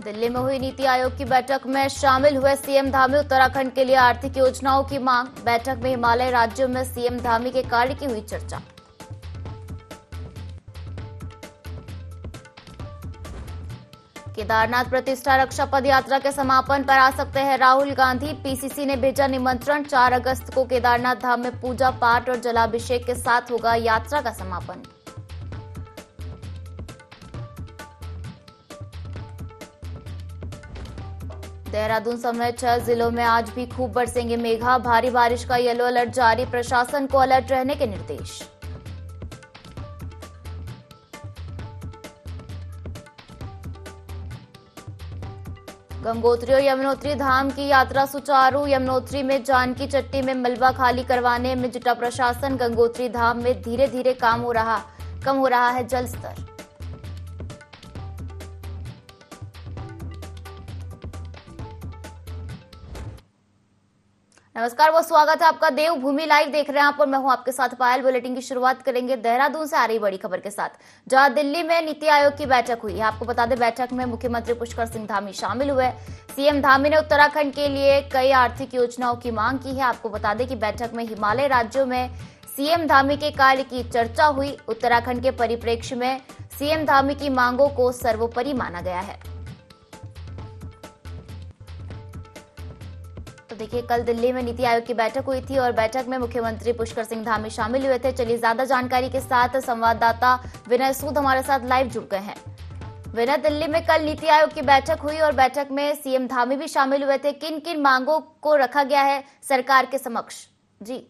दिल्ली में हुई नीति आयोग की बैठक में शामिल हुए सीएम धामी। उत्तराखंड के लिए आर्थिक योजनाओं की मांग। बैठक में हिमालय राज्यों में सीएम धामी के कार्य की हुई चर्चा। केदारनाथ प्रतिष्ठा रक्षा पद यात्रा के समापन पर आ सकते हैं राहुल गांधी। पीसीसी ने भेजा निमंत्रण। 4 अगस्त को केदारनाथ धाम में पूजा पाठ और जलाभिषेक के साथ होगा यात्रा का समापन। देहरादून समेत 6 जिलों में आज भी खूब बरसेंगे मेघा। भारी बारिश का येलो अलर्ट जारी। प्रशासन को अलर्ट रहने के निर्देश। गंगोत्री और यमुनोत्री धाम की यात्रा सुचारू। यमुनोत्री में जानकी चट्टी में मलबा खाली करवाने में जुटा प्रशासन। गंगोत्री धाम में धीरे धीरे कम हो रहा है जल स्तर। नमस्कार, वो स्वागत है आपका देवभूमि लाइव देख रहे हैं आप और मैं हूं आपके साथ पायल। बुलेटिन की शुरुआत करेंगे देहरादून से आ रही बड़ी खबर के साथ, जहां दिल्ली में नीति आयोग की बैठक हुई है। आपको बता दें, बैठक में मुख्यमंत्री पुष्कर सिंह धामी शामिल हुए। सीएम धामी ने उत्तराखंड के लिए कई आर्थिक योजनाओं की मांग की है। आपको बता दें कि बैठक में हिमालय राज्यों में सीएम धामी के कार्य की चर्चा हुई। उत्तराखंड के परिप्रेक्ष्य में सीएम धामी की मांगों को सर्वोपरि माना गया है। तो देखिए, कल दिल्ली में नीति आयोग की बैठक हुई थी और बैठक में मुख्यमंत्री पुष्कर सिंह धामी शामिल हुए थे। चलिए ज्यादा जानकारी के साथ संवाददाता विनय सूद हमारे साथ लाइव जुड़ गए हैं। विनय, दिल्ली में कल नीति आयोग की बैठक हुई और बैठक में सीएम धामी भी शामिल हुए थे। किन किन मांगों को रखा गया है सरकार के समक्ष? जी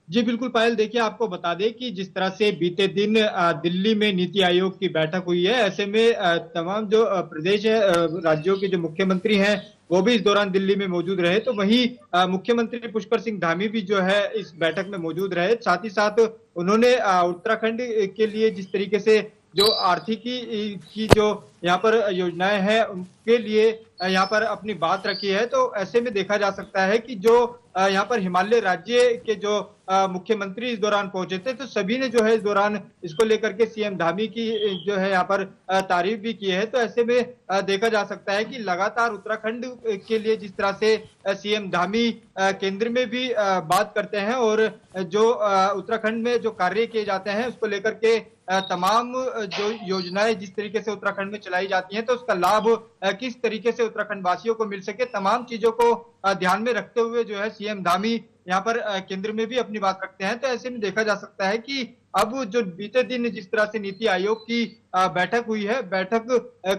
जी बिल्कुल पायल, देखिए आपको बता दें कि जिस तरह से बीते दिन दिल्ली में नीति आयोग की बैठक हुई है, ऐसे में तमाम जो प्रदेश है, राज्यों के जो मुख्यमंत्री हैं वो भी इस दौरान दिल्ली में मौजूद रहे। तो वहीं मुख्यमंत्री पुष्कर सिंह धामी भी जो है इस बैठक में मौजूद रहे। साथ ही साथ उन्होंने उत्तराखंड के लिए जिस तरीके से जो आर्थिकी की जो यहाँ पर योजनाएं हैं उनके लिए यहाँ पर अपनी बात रखी है। तो ऐसे में देखा जा सकता है कि जो यहाँ पर हिमालय राज्य के जो मुख्यमंत्री इस दौरान पहुंचे थे, तो सभी ने जो है इस दौरान इसको लेकर के सीएम धामी की जो है यहाँ पर तारीफ भी की है। तो ऐसे में देखा जा सकता है कि लगातार उत्तराखंड के लिए जिस तरह से सीएम धामी केंद्र में भी बात करते हैं और जो उत्तराखंड में जो कार्य किए जाते हैं उसको लेकर के तमाम जो योजनाएं जिस तरीके से उत्तराखंड में चलाई जाती हैं, तो उसका लाभ किस तरीके से उत्तराखंड वासियों को मिल सके, तमाम चीजों को ध्यान में रखते हुए जो है सीएम धामी यहाँ पर केंद्र में भी अपनी बात रखते हैं। तो ऐसे में देखा जा सकता है कि अब जो बीते दिन जिस तरह से नीति आयोग की बैठक हुई है, बैठक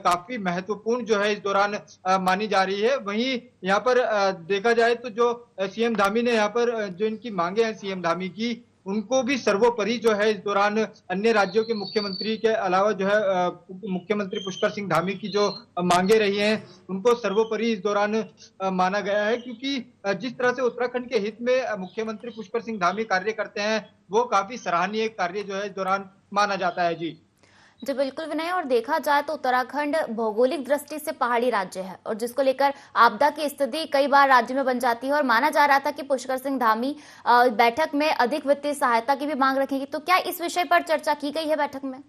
काफी महत्वपूर्ण जो है इस दौरान मानी जा रही है। वहीं यहाँ पर देखा जाए तो जो सीएम धामी ने यहाँ पर जो इनकी मांगे हैं सीएम धामी की, उनको भी सर्वोपरि जो है इस दौरान अन्य राज्यों के मुख्यमंत्री के अलावा जो है मुख्यमंत्री पुष्कर सिंह धामी की जो मांगे रही हैं उनको सर्वोपरि इस दौरान माना गया है। क्योंकि जिस तरह से उत्तराखंड के हित में मुख्यमंत्री पुष्कर सिंह धामी कार्य करते हैं वो काफी सराहनीय कार्य जो है इस दौरान माना जाता है। जी जी बिल्कुल विनय, और देखा जाए तो उत्तराखंड भौगोलिक दृष्टि से पहाड़ी राज्य है और जिसको लेकर आपदा की स्थिति कई बार राज्य में बन जाती है और माना जा रहा था कि पुष्कर सिंह धामी बैठक में अधिक वित्तीय सहायता की भी मांग रखेंगे। तो क्या इस विषय पर चर्चा की गई है बैठक में?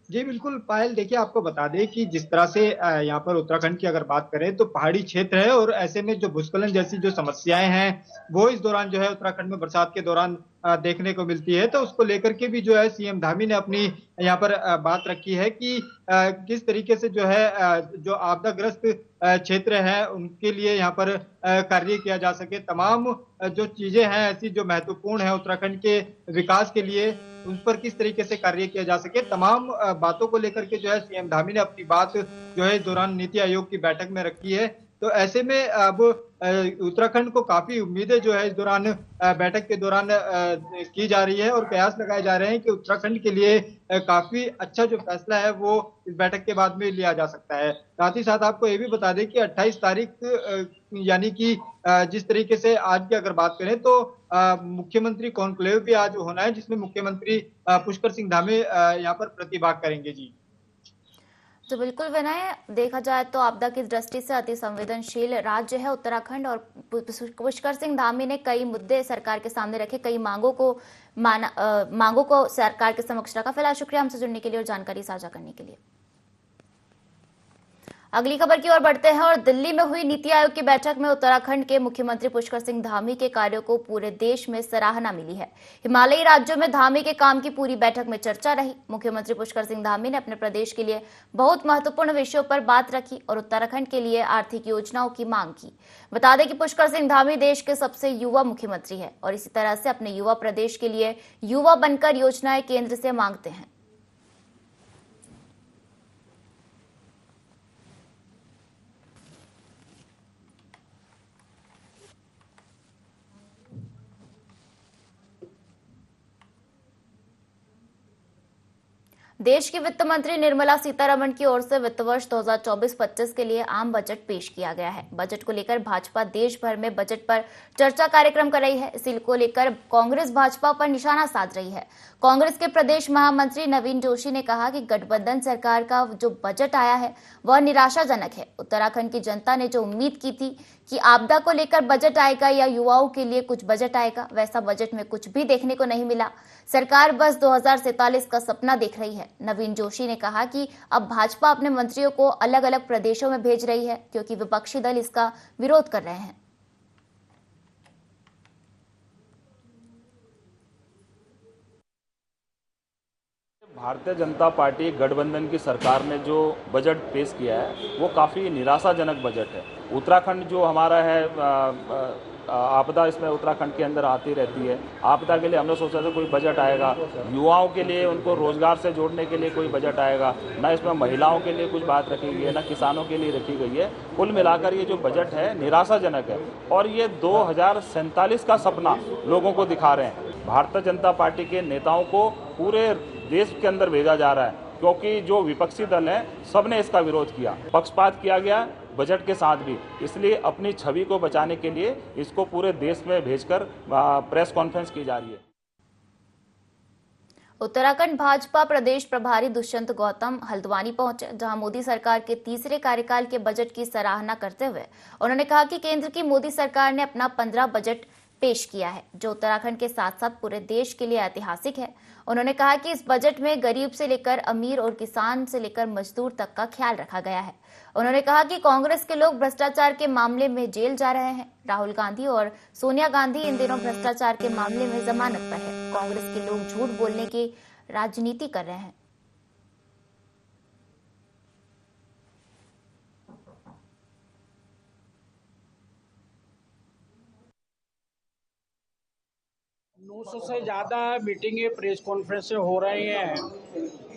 जी बिल्कुल पायल, देखिए आपको बता दें कि जिस तरह से यहाँ पर उत्तराखंड की अगर बात करें तो पहाड़ी क्षेत्र है और ऐसे में जो भूस्खलन जैसी जो समस्याएं हैं वो इस दौरान जो है उत्तराखंड में बरसात के दौरान देखने को मिलती है। तो उसको लेकर के भी जो है सीएम धामी ने अपनी यहाँ पर बात रखी है कि किस तरीके से जो है जो आपदाग्रस्त क्षेत्र है उनके लिए यहाँ पर कार्य किया जा सके। तमाम जो चीजें हैं ऐसी जो महत्वपूर्ण है उत्तराखंड के विकास के लिए, उस पर किस तरीके से कार्य किया जा सके, तमाम बातों को लेकर के जो है सीएम धामी ने अपनी बात जो है इस दौरान नीति आयोग की बैठक में रखी है। तो ऐसे में अब उत्तराखंड को काफी उम्मीदें जो है इस दौरान बैठक के दौरान की जा रही है और कयास लगाए जा रहे हैं कि उत्तराखंड के लिए काफी अच्छा जो फैसला है वो इस बैठक के बाद में लिया जा सकता है। साथ ही साथ आपको ये भी बता दें कि 28 तारीख यानी कि जिस तरीके से आज की अगर बात करें तो मुख्यमंत्री कॉन्क्लेव भी आज होना है जिसमें मुख्यमंत्री पुष्कर सिंह धामी यहाँ पर प्रतिभाग करेंगे। जी तो बिल्कुल विनय, देखा जाए तो आपदा की दृष्टि से अति संवेदनशील राज्य है उत्तराखंड, और पुष्कर सिंह धामी ने कई मुद्दे सरकार के सामने रखे, कई मांगों को सरकार के समक्ष रखा। फिलहाल शुक्रिया हमसे जुड़ने के लिए और जानकारी साझा करने के लिए। अगली खबर की ओर बढ़ते हैं और दिल्ली में हुई नीति आयोग की बैठक में उत्तराखंड के मुख्यमंत्री पुष्कर सिंह धामी के कार्यों को पूरे देश में सराहना मिली है। हिमालयी राज्यों में धामी के काम की पूरी बैठक में चर्चा रही। मुख्यमंत्री पुष्कर सिंह धामी ने अपने प्रदेश के लिए बहुत महत्वपूर्ण विषयों पर बात रखी और उत्तराखंड के लिए आर्थिक योजनाओं की मांग की। बता दें कि पुष्कर सिंह धामी देश के सबसे युवा मुख्यमंत्री है और इसी तरह से अपने युवा प्रदेश के लिए युवा बनकर योजनाएं केंद्र से मांगते हैं। देश की वित्त मंत्री निर्मला सीतारमण की ओर से वित्त वर्ष 2024-25 के लिए आम बजट पेश किया गया है। बजट को लेकर भाजपा देश भर में बजट पर चर्चा कार्यक्रम कर रही है। इसी को लेकर कांग्रेस भाजपा पर निशाना साध रही है। कांग्रेस के प्रदेश महामंत्री नवीन जोशी ने कहा कि गठबंधन सरकार का जो बजट आया है वह निराशाजनक है। उत्तराखंड की जनता ने जो उम्मीद की थी कि आपदा को लेकर बजट आएगा या युवाओं के लिए कुछ बजट आएगा, वैसा बजट में कुछ भी देखने को नहीं मिला। सरकार बस 2047 का सपना देख रही है। नवीन जोशी ने कहा कि अब भाजपा अपने मंत्रियों को अलग अलग प्रदेशों में भेज रही है क्योंकि विपक्षी दल इसका विरोध कर रहे हैं। भारतीय जनता पार्टी गठबंधन की सरकार ने जो बजट पेश किया है वो काफ़ी निराशाजनक बजट है। उत्तराखंड जो हमारा है, आपदा इसमें उत्तराखंड के अंदर आती रहती है। आपदा के लिए हमने सोचा था कोई बजट आएगा, युवाओं के लिए उनको रोजगार से जोड़ने के लिए कोई बजट आएगा, ना इसमें महिलाओं के लिए कुछ बात रखी गई है, ना किसानों के लिए रखी गई है। कुल मिलाकर ये जो बजट है निराशाजनक है और ये 2047 का सपना लोगों को दिखा रहे हैं। भारतीय जनता पार्टी के नेताओं को पूरे देश के अंदर भेजा जा रहा है क्योंकि जो विपक्षी दल हैं सबने इसका विरोध किया, पक्षपात किया गया बजट के साथ भी। इसलिए अपनी छवि को बचाने के लिए इसको पूरे देश में भेजकर प्रेस कॉन्फ्रेंस की जा रही है। उत्तराखंड भाजपा प्रदेश प्रभारी दुष्यंत गौतम हल्द्वानी पहुंचे, जहां मोदी सरकार के तीसरे कार्यकाल के बजट की सराहना करते हुए उन्होंने कहा कि केंद्र की मोदी सरकार ने अपना 15 बजट पेश किया है जो उत्तराखंड के साथ साथ पूरे देश के लिए ऐतिहासिक है। उन्होंने कहा कि इस बजट में गरीब से लेकर अमीर और किसान से लेकर मजदूर तक का ख्याल रखा गया है। उन्होंने कहा कि कांग्रेस के लोग भ्रष्टाचार के मामले में जेल जा रहे हैं। राहुल गांधी और सोनिया गांधी इन दिनों भ्रष्टाचार के मामले में जमानत पर है। कांग्रेस के लोग झूठ बोलने की राजनीति कर रहे हैं। नौ से ज़्यादा मीटिंगें प्रेस कॉन्फ्रेंस से हो रही हैं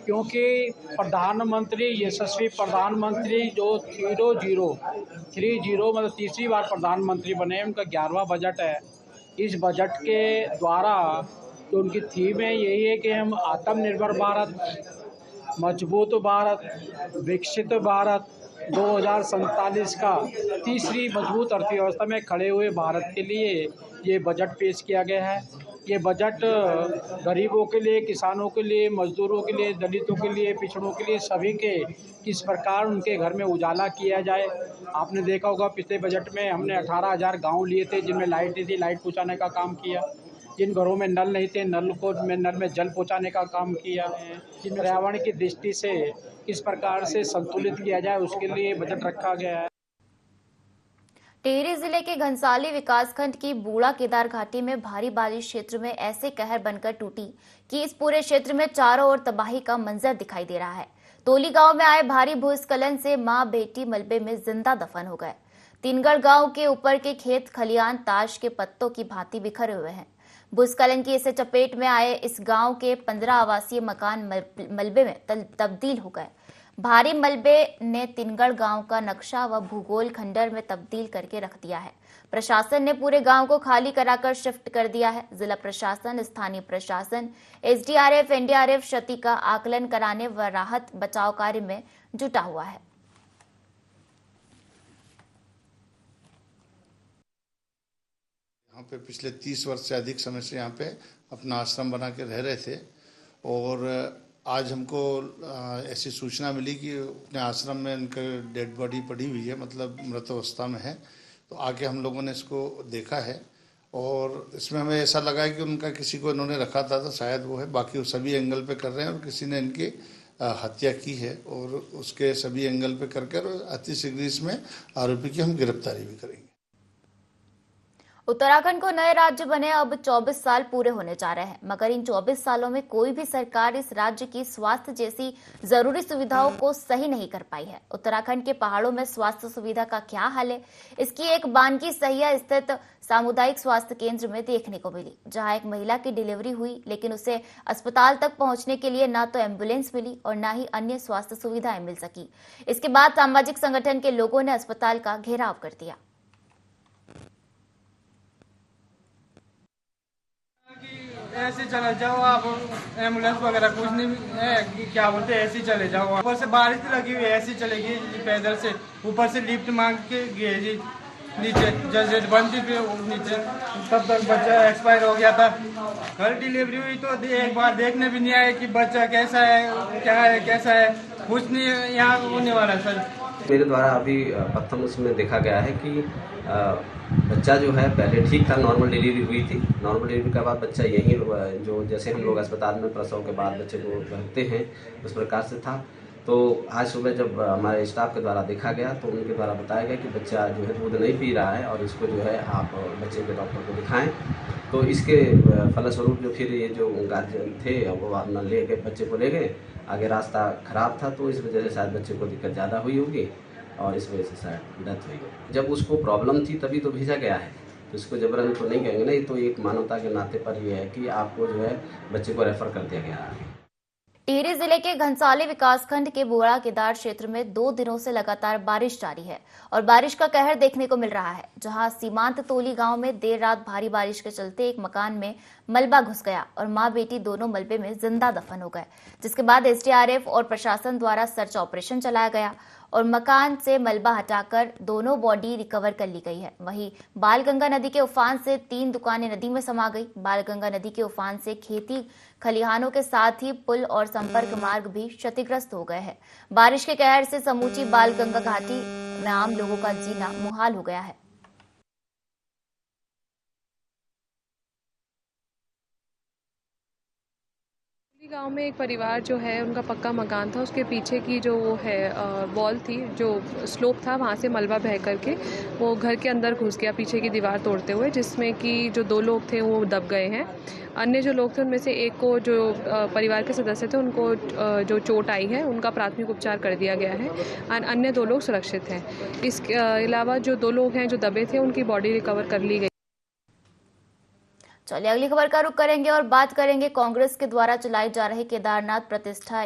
क्योंकि प्रधानमंत्री यशस्वी प्रधानमंत्री जो 30 मतलब तीसरी बार प्रधानमंत्री बने, उनका 11वां बजट है। इस बजट के द्वारा जो उनकी थीम है यही है कि हम आत्मनिर्भर भारत, मजबूत भारत, विकसित भारत 2047 का तीसरी मजबूत अर्थव्यवस्था में खड़े हुए भारत के लिए ये बजट पेश किया गया है। ये बजट गरीबों के लिए, किसानों के लिए, मजदूरों के लिए, दलितों के लिए, पिछड़ों के लिए, सभी के किस प्रकार उनके घर में उजाला किया जाए। आपने देखा होगा पिछले बजट में हमने 18,000 गांव लिए थे जिनमें लाइट नहीं थी, लाइट पहुँचाने का काम किया। जिन घरों में नल नहीं थे, नल में जल पहुँचाने का काम किया। पर्यावरण की दृष्टि से किस प्रकार से संतुलित किया जाए उसके लिए बजट रखा गया है। टिहरी जिले के घनसाली विकासखंड की बूढ़ा केदार घाटी में भारी बारिश क्षेत्र में ऐसे कहर बनकर टूटी कि इस पूरे क्षेत्र में चारों ओर तबाही का मंजर दिखाई दे रहा है। तोली गांव में आए भारी भूस्खलन से मां बेटी मलबे में जिंदा दफन हो गए। तीनगढ़ गांव के ऊपर के खेत खलियान ताश के पत्तों की भांति बिखरे हुए हैं। भूस्खलन की इसे चपेट में आए इस गांव के 15 आवासीय मकान मलबे में तब्दील हो गए। भारी मलबे ने तीनगढ़ गांव का नक्शा व भूगोल खंडर में तब्दील करके रख दिया है। प्रशासन ने पूरे गांव को खाली कराकर शिफ्ट कर दिया है। जिला प्रशासन, स्थानीय प्रशासन, एसडीआरएफ, एनडीआरएफ क्षति का आकलन कराने व राहत बचाव कार्य में जुटा हुआ है। यहाँ पे पिछले 30 वर्ष से अधिक समय से यहाँ पे अपना आश्रम बना के रह रहे थे और आज हमको ऐसी सूचना मिली कि अपने आश्रम में उनका डेड बॉडी पड़ी हुई है, मतलब मृत अवस्था में है। तो आके हम लोगों ने इसको देखा है और इसमें हमें ऐसा लगा कि उनका किसी को इन्होंने रखा था तो शायद वो है। बाकी सभी एंगल पे कर रहे हैं और किसी ने इनकी हत्या की है और उसके सभी एंगल पे करके अति शीघ्र इसमें आरोपी की हम गिरफ्तारी भी करेंगे। उत्तराखंड को नए राज्य बने अब 24 साल पूरे होने जा रहे हैं, मगर इन 24 सालों में कोई भी सरकार इस राज्य की स्वास्थ्य जैसी जरूरी सुविधाओं को सही नहीं कर पाई है। उत्तराखंड के पहाड़ों में स्वास्थ्य सुविधा का क्या हाल है, इसकी एक बानगी सहिया स्थित सामुदायिक स्वास्थ्य केंद्र में देखने को मिली, जहां एक महिला की डिलीवरी हुई, लेकिन उसे अस्पताल तक पहुंचने के लिए न तो एम्बुलेंस मिली और न ही अन्य स्वास्थ्य सुविधाएं मिल सकी। इसके बाद सामाजिक संगठन के लोगों ने अस्पताल का घेराव कर दिया। ऐसे चले जाओ आप, एम्बुलेंस वगैरह कुछ नहीं है कि क्या बोलते हैं, ऐसे चले जाओ। ऊपर से बारिश लगी हुई है, ऐसे चलेगी पैदल से, ऊपर से लिफ्ट मांग के गए जी नीचे, जज बंदी पे नीचे, तब तक बच्चा एक्सपायर हो गया था। कल डिलीवरी हुई तो एक बार देखने भी नहीं आए कि बच्चा कैसा है, क्या है, कैसा है, कुछ नहीं यहाँ होने वाला सर। मेरे द्वारा अभी प्रथम उसमें देखा गया है कि बच्चा जो है पहले ठीक था, नॉर्मल डिलीवरी हुई थी। नॉर्मल डिलीवरी के बाद बच्चा यहीं जो जैसे हम लोग अस्पताल में प्रसव के बाद बच्चे को रखते हैं उस प्रकार से था। तो आज सुबह जब हमारे स्टाफ के द्वारा देखा गया तो उनके द्वारा बताया गया कि बच्चा जो है दूध नहीं पी रहा है और इसको जो है आप बच्चे के डॉक्टर को दिखाएं। तो इसके फलस्वरूप जो फिर ये जो गार्जियन थे वो अपना ले गए, बच्चे को ले गए। आगे रास्ता खराब था तो इस वजह से शायद बच्चे को दिक्कत ज़्यादा हुई होगी और इस वजह से शायद डेथ हुई। जब उसको प्रॉब्लम थी तभी तो भेजा गया है, तो इसको जबरन तो नहीं कहेंगे। नहीं तो एक मानवता के नाते पर यह है कि आपको जो है बच्चे को रेफर कर दिया गया है। टिहरी जिले के घनसाली विकासखंड के बोड़ा केदार क्षेत्र में 2 दिनों से लगातार बारिश जारी है और बारिश का कहर देखने को मिल रहा है, जहां सीमांत तोली गांव में देर रात भारी बारिश के चलते एक मकान में मलबा घुस गया और मां बेटी दोनों मलबे में जिंदा दफन हो गए, जिसके बाद एसडीआरएफ और प्रशासन द्वारा सर्च ऑपरेशन चलाया गया और मकान से मलबा हटाकर दोनों बॉडी रिकवर कर ली गई है। वहीं बालगंगा नदी के उफान से 3 दुकानें नदी में समा गई। बालगंगा नदी के उफान से खेती खलिहानों के साथ ही पुल और संपर्क मार्ग भी क्षतिग्रस्त हो गए हैं। बारिश के कहर से समूची बालगंगा घाटी में आम लोगों का जीना मुहाल हो गया है। गांव में एक परिवार जो है उनका पक्का मकान था, उसके पीछे की जो वो है वॉल थी, जो स्लोप था, वहाँ से मलबा बह करके वो घर के अंदर घुस गया पीछे की दीवार तोड़ते हुए, जिसमें कि जो 2 लोग थे वो दब गए हैं। अन्य जो लोग थे उनमें से एक को जो परिवार के सदस्य थे उनको जो चोट आई है उनका प्राथमिक उपचार कर दिया गया है और अन्य 2 लोग सुरक्षित हैं। इसके अलावा जो 2 लोग हैं जो दबे थे उनकी बॉडी रिकवर कर ली गई। चलिए अगली खबर का रुख करेंगे और बात करेंगे कांग्रेस के द्वारा चलाई जा रही केदारनाथ प्रतिष्ठा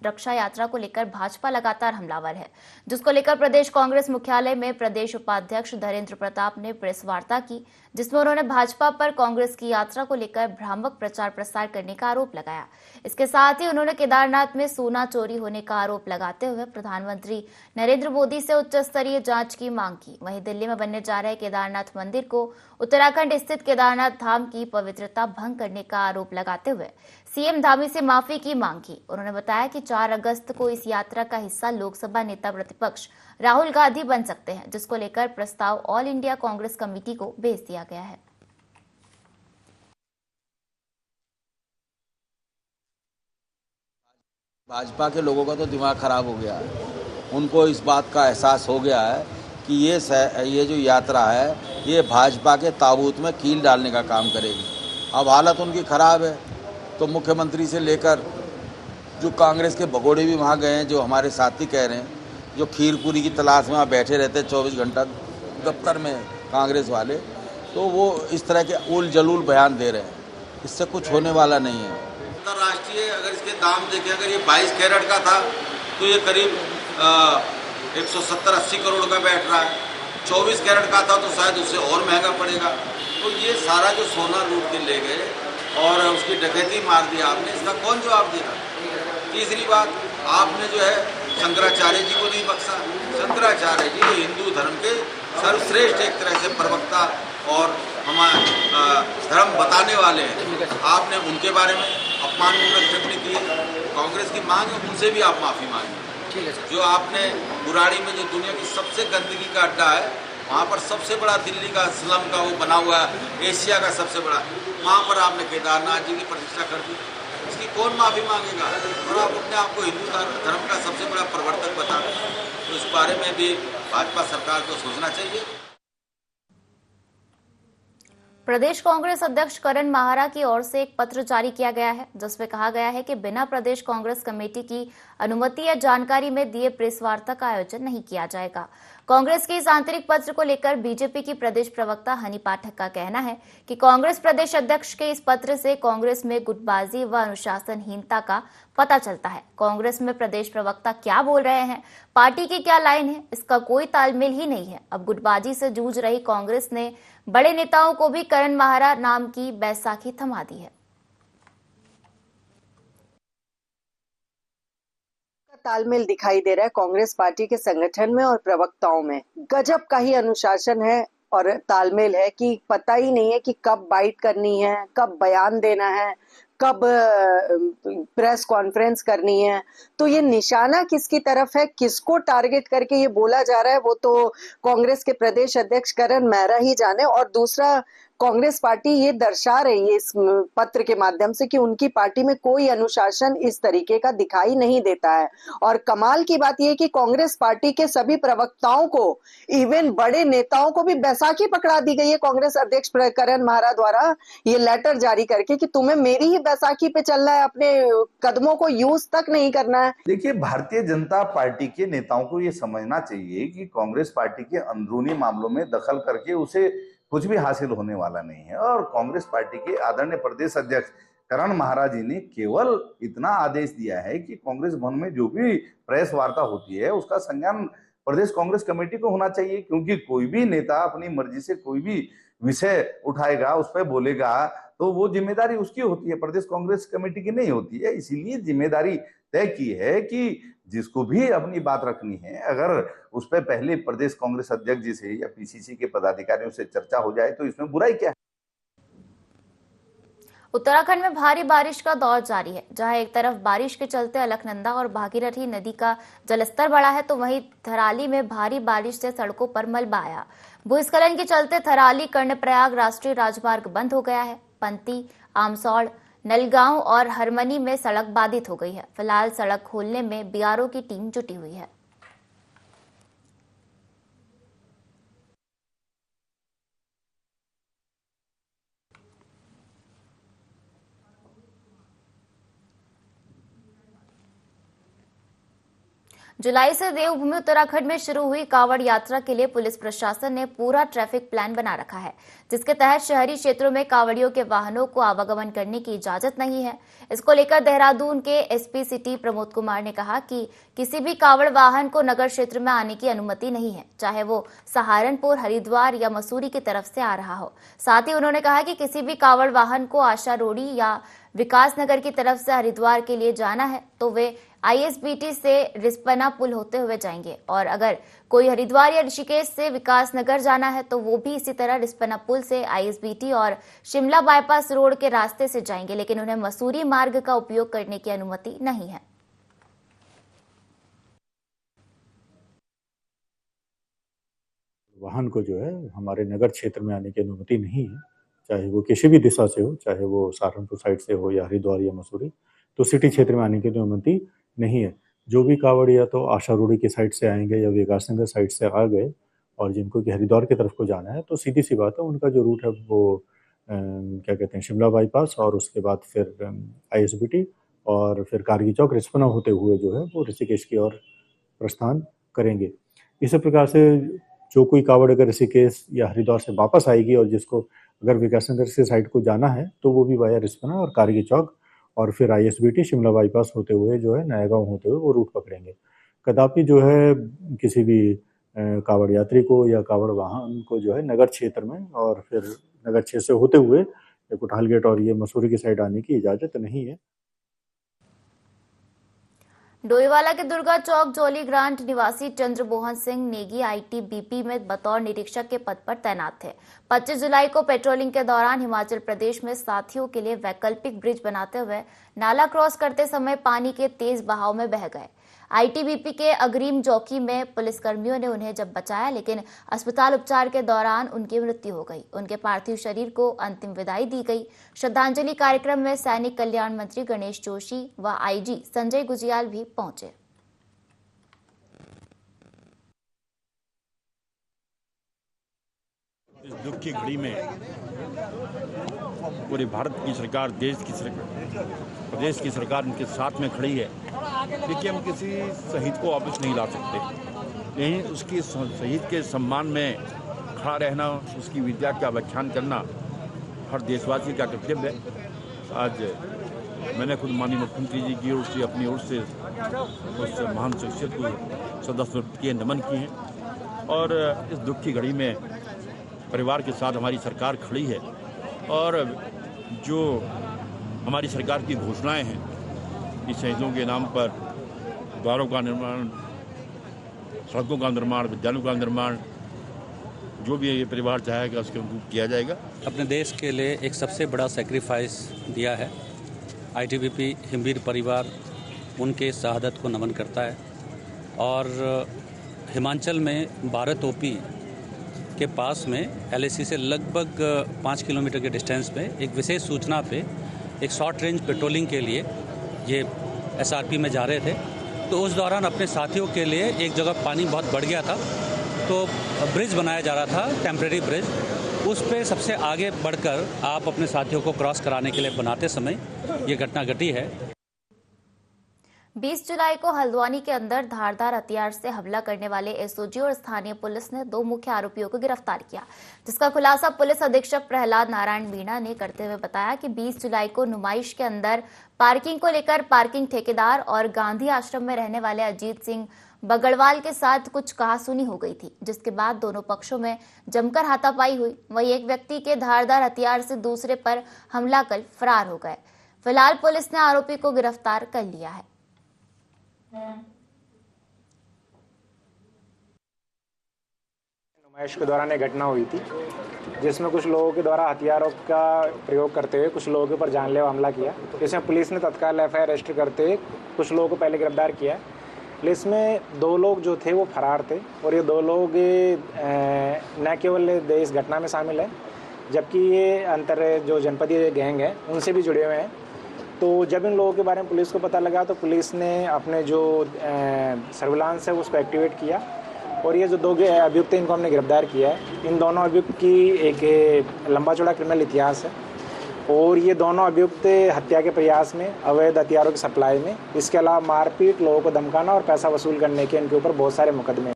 रक्षा यात्रा को लेकर भाजपा लगातार हमलावर है, जिसको लेकर प्रदेश कांग्रेस मुख्यालय में प्रदेश उपाध्यक्ष धैर्येंद्र प्रताप ने प्रेस वार्ता की, जिसमें उन्होंने भाजपा पर कांग्रेस की यात्रा को लेकर भ्रामक प्रचार प्रसार करने का आरोप लगाया। इसके साथ ही उन्होंने केदारनाथ में सोना चोरी होने का आरोप लगाते हुए प्रधानमंत्री नरेंद्र मोदी से उच्च स्तरीय जांच की मांग की। वहीं दिल्ली में बनने जा रहे केदारनाथ मंदिर को उत्तराखंड स्थित केदारनाथ धाम की पवित्रता भंग करने का आरोप लगाते हुए सीएम धामी से माफी की मांग की। उन्होंने बताया कि 4 अगस्त को इस यात्रा का हिस्सा लोकसभा नेता प्रतिपक्ष राहुल गांधी बन सकते हैं, जिसको लेकर प्रस्ताव ऑल इंडिया कांग्रेस कमेटी को भेज दिया गया है। भाजपा के लोगों का तो दिमाग खराब हो गया है। उनको इस बात का एहसास हो गया है कि ये जो यात्रा है ये भाजपा के ताबूत में कील डालने का काम करेगी। अब हालत उनकी खराब है, तो मुख्यमंत्री से लेकर जो कांग्रेस के भगोड़े भी वहाँ गए हैं, जो हमारे साथी कह रहे हैं, जो खीर पूरी की तलाश में वहाँ बैठे रहते 24 घंटा दफ्तर में कांग्रेस वाले, तो वो इस तरह के उल जलूल बयान दे रहे हैं। इससे कुछ होने वाला नहीं है। अंतर्राष्ट्रीय अगर इसके दाम देखें, अगर ये 22 कैरेट का था तो ये करीब 170-80 करोड़ का बैठ रहा है। 24 कैरेट का था तो शायद उससे और महंगा पड़ेगा। तो ये सारा जो सोना लूट के ले गए और उसकी डकैती मार दी आपने, इसका कौन जवाब देगा? तीसरी बात, आपने जो है शंकराचार्य जी को नहीं बख्शा। शंकराचार्य जी हिंदू धर्म के सर्वश्रेष्ठ एक तरह से प्रवक्ता और हमारा धर्म बताने वाले हैं। आपने उनके बारे में अपमानजनक टिप्पणी की। कांग्रेस की मांग है उनसे भी आप माफी मांगिए। ठीक है सर। जो आपने बुराड़ी में जो दुनिया की सबसे गंदगी का अड्डा है, वहाँ पर सबसे बड़ा दिल्ली का स्लम का वो बना हुआ है, एशिया का सबसे बड़ा, वहाँ पर आपने केदारनाथ जी की प्रतिष्ठा कर दी। इसकी कौन माफी मांगेगा? और आप अपने आप को हिंदू धर्म का सबसे बड़ा प्रवर्तक बताते हैं, तो इस बारे में भी भाजपा सरकार को सोचना चाहिए। प्रदेश कांग्रेस अध्यक्ष करण माहरा की ओर से एक पत्र जारी किया गया है, जिसमें कहा गया है कि बिना प्रदेश कांग्रेस कमेटी की अनुमति या जानकारी में दिए प्रेस वार्ता का आयोजन नहीं किया जाएगा। कांग्रेस के इस आंतरिक पत्र को लेकर बीजेपी की प्रदेश प्रवक्ता हनी पाठक का कहना है कि कांग्रेस प्रदेश अध्यक्ष के इस पत्र से कांग्रेस में गुटबाजी व अनुशासनहीनता का पता चलता है। कांग्रेस में प्रदेश प्रवक्ता क्या बोल रहे हैं, पार्टी की क्या लाइन है, इसका कोई तालमेल ही नहीं है। अब गुटबाजी से जूझ रही कांग्रेस ने बड़े नेताओं को भी करण माहरा नाम की बैसाखी थमा दी है। तालमेल दिखाई दे रहा है कांग्रेस पार्टी के संगठन में और प्रवक्ताओं में। गजब का ही अनुशासन है और तालमेल है कि पता ही नहीं है कि कब बाइट करनी है, कब बयान देना है, कब प्रेस कॉन्फ्रेंस करनी है। तो ये निशाना किसकी तरफ है, किसको टारगेट करके ये बोला जा रहा है, वो तो कांग्रेस के प्रदेश अध्यक्ष करण माहरा ही जाने। और दूसरा, कांग्रेस पार्टी ये दर्शा रही है इस पत्र के माध्यम से कि उनकी पार्टी में कोई अनुशासन इस तरीके का दिखाई नहीं देता है। और कमाल की बात यह है कि कांग्रेस पार्टी के सभी प्रवक्ताओं को, इवन बड़े नेताओं को भी बैसाखी पकड़ा दी गई है कांग्रेस अध्यक्ष करण माहरा द्वारा ये लेटर जारी करके कि तुम्हें मेरी ही बैसाखी पे चलना है, अपने कदमों को यूज तक नहीं करना है। देखिए, भारतीय जनता पार्टी के नेताओं को ये समझना चाहिए कि कांग्रेस पार्टी के अंदरूनी मामलों में दखल करके उसे कुछ भी हासिल होने वाला नहीं है। और कांग्रेस पार्टी के आदरणीय प्रदेश अध्यक्ष करण माहरा जी ने केवल इतना आदेश दिया है कि कांग्रेस भवन में जो भी प्रेस वार्ता होती है उसका संज्ञान प्रदेश कांग्रेस कमेटी को होना चाहिए, क्योंकि कोई भी नेता अपनी मर्जी से कोई भी विषय उठाएगा, उस पर बोलेगा, तो वो जिम्मेदारी उसकी होती है, प्रदेश कांग्रेस कमेटी की नहीं होती है। इसीलिए जिम्मेदारी तय की है कि जिसको भी अपनी बात रखनी है, अगर उस पर पहले प्रदेश कांग्रेस अध्यक्ष जी से या पीसीसी के पदाधिकारियों से चर्चा हो जाए तो इसमें बुराई क्या है। उत्तराखंड में भारी बारिश का दौर जारी है, जहां एक तरफ बारिश के चलते अलकनंदा और भागीरथी नदी का जलस्तर बढ़ा है, तो वहीं थराली में भारी बारिश से सड़कों पर मलबा आया। भूस्खलन के चलते थराली कर्णप्रयाग राष्ट्रीय राजमार्ग बंद हो गया है। पंती, आमसौड़, नलगांव और हरमनी में सड़क बाधित हो गई है। फिलहाल सड़क खोलने में बीआरओ की टीम जुटी हुई है। जुलाई से देवभूमि उत्तराखंड में शुरू हुई कांवड़ यात्रा के लिए पुलिस प्रशासन ने पूरा ट्रैफिक प्लान बना रखा है, जिसके तहत शहरी क्षेत्रों में कांवड़ियों के वाहनों को आवागमन करने की इजाजत नहीं है। इसको लेकर देहरादून के एसपी सिटी प्रमोद कुमार ने कहा कि किसी भी कांवड़ वाहन को नगर क्षेत्र में आने की अनुमति नहीं है, चाहे वो सहारनपुर, हरिद्वार या मसूरी की तरफ से आ रहा हो। साथ ही उन्होंने कहा कि किसी भी कांवड़ वाहन को आशा रोड़ी या विकासनगर की तरफ से हरिद्वार के लिए जाना है तो वे आईएसबीटी से रिस्पना पुल होते हुए जाएंगे, और अगर कोई हरिद्वार या ऋषिकेश से विकासनगर जाना है तो वो भी इसी तरह रिस्पना पुल से आईएसबीटी और शिमला बाईपास रोड के रास्ते से जाएंगे, लेकिन उन्हें मसूरी मार्ग का उपयोग करने की अनुमति नहीं है। वाहन को जो है हमारे नगर क्षेत्र में आने की अनुमति नहीं है, चाहे वो किसी भी दिशा से हो, चाहे वो सहारनपुर साइड से हो या हरिद्वार या मसूरी, तो सिटी क्षेत्र में आने की अनुमति नहीं है। जो भी कांवड़िया तो आशा रोड़ी की साइड से आएंगे या विकासनगर साइड से आ गए और जिनको कि हरिद्वार की तरफ को जाना है, तो सीधी सी बात है उनका जो रूट है वो क्या कहते हैं शिमला बाईपास और उसके बाद फिर आईएसबीटी और फिर कारगी चौक रिस्पना होते हुए जो है वो ऋषिकेश की ओर प्रस्थान करेंगे। इसी प्रकार से जो कोई कांवड़ अगर ऋषिकेश या हरिद्वार से वापस आएगी और जिसको अगर विकासनगर से साइड को जाना है तो वो भी वाया रिस्पना और कारगी चौक और फिर आईएसबीटी शिमला बाईपास होते हुए जो है नया गांव होते हुए वो रूट पकड़ेंगे। कदापि जो है किसी भी कांवड़ यात्री को या कांवड़ वाहन को जो है नगर क्षेत्र में और फिर नगर क्षेत्र से होते हुए कुठाल गेट और ये मसूरी की साइड आने की इजाजत नहीं है। डोईवाला के दुर्गा चौक जोली ग्रांट निवासी चंद्रमोहन सिंह नेगी आईटीबीपी में बतौर निरीक्षक के पद पर तैनात थे। 25 जुलाई को पेट्रोलिंग के दौरान हिमाचल प्रदेश में साथियों के लिए वैकल्पिक ब्रिज बनाते हुए नाला क्रॉस करते समय पानी के तेज बहाव में बह गए। आईटीबीपी के अग्रिम चौकी में पुलिसकर्मियों ने उन्हें जब बचाया, लेकिन अस्पताल उपचार के दौरान उनकी मृत्यु हो गई। उनके पार्थिव शरीर को अंतिम विदाई दी गई। श्रद्धांजलि कार्यक्रम में सैनिक कल्याण मंत्री गणेश जोशी व आईजी संजय गुजियाल भी पहुंचे। इस दुख की घड़ी में पूरे भारत की सरकार, देश की सरकार, प्रदेश की सरकार उनके साथ में खड़ी है। देखिए, हम किसी शहीद को वापस नहीं ला सकते, लेकिन उसकी शहीद के सम्मान में खड़ा रहना, उसकी विद्या का व्याख्यान करना हर देशवासी का कर्तव्य है। आज मैंने खुद माननीय मुख्यमंत्री जी की ओर से, अपनी ओर से उस महान शख्सियत को श्रद्धासुमन किए, नमन किए हैं। और इस दुख की घड़ी में परिवार के साथ हमारी सरकार खड़ी है और जो हमारी सरकार की घोषणाएं हैं, इस शहीदों के नाम पर द्वारों का निर्माण, सड़कों का निर्माण, विद्यालयों का निर्माण, जो भी ये परिवार चाहेगा उसके अनुरूप किया जाएगा। अपने देश के लिए एक सबसे बड़ा सेक्रीफाइस दिया है। आईटीबीपी हिमवीर परिवार उनके शहादत को नमन करता है। और हिमाचल में भारत ओपी के पास में एलएसी से लगभग 5 किलोमीटर के डिस्टेंस पे एक विशेष सूचना पे एक शॉर्ट रेंज पेट्रोलिंग के लिए ये एसआरपी में जा रहे थे। तो उस दौरान अपने साथियों के लिए एक जगह पानी बहुत बढ़ गया था, तो ब्रिज बनाया जा रहा था, टेम्परेरी ब्रिज। उस पे सबसे आगे बढ़कर आप अपने साथियों को क्रॉस कराने के लिए बनाते समय ये घटना घटी है। 20 जुलाई को हल्द्वानी के अंदर धारदार हथियार से हमला करने वाले एसओजी और स्थानीय पुलिस ने 2 मुख्य आरोपियों को गिरफ्तार किया, जिसका खुलासा पुलिस अधीक्षक प्रहलाद नारायण मीणा ने करते हुए बताया कि 20 जुलाई को नुमाइश के अंदर पार्किंग को लेकर पार्किंग ठेकेदार और गांधी आश्रम में रहने वाले अजीत सिंह बगड़वाल के साथ कुछ कहासुनी हो गई थी, जिसके बाद दोनों पक्षों में जमकर हाथापाई हुई। वहीं एक व्यक्ति के धारदार हथियार से दूसरे पर हमला कर फरार हो गए। फिलहाल पुलिस ने आरोपी को गिरफ्तार कर लिया है। नुमाइश के दौरान एक घटना हुई थी जिसमें कुछ लोगों के द्वारा हथियारों का प्रयोग करते हुए कुछ लोगों के ऊपर जानलेवा हमला किया। इसमें पुलिस ने तत्काल एफआईआर रजिस्टर करते हुए कुछ लोगों को पहले गिरफ्तार किया। इसमें 2 लोग जो थे वो फरार थे और ये 2 लोग न केवल इस घटना में शामिल है, जबकि ये अंतर जो जनपदीय गैंग है उनसे भी जुड़े हुए हैं। तो जब इन लोगों के बारे में पुलिस को पता लगा तो पुलिस ने अपने जो सर्विलांस है उसको एक्टिवेट किया और ये जो 2 अभियुक्त हैं इनको हमने गिरफ्तार किया है। इन दोनों अभियुक्त की एक लंबा चौड़ा क्रिमिनल इतिहास है और ये दोनों अभियुक्त हत्या के प्रयास में, अवैध हथियारों की सप्लाई में, इसके अलावा मारपीट, लोगों को धमकाना और पैसा वसूल करने के इनके ऊपर बहुत सारे मुकदमे।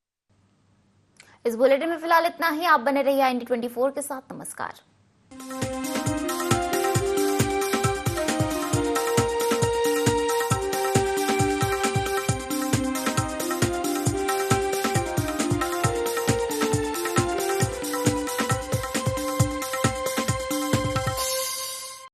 इस बुलेटिन में फिलहाल इतना ही। आप बने रहिए IND24 के साथ। नमस्कार।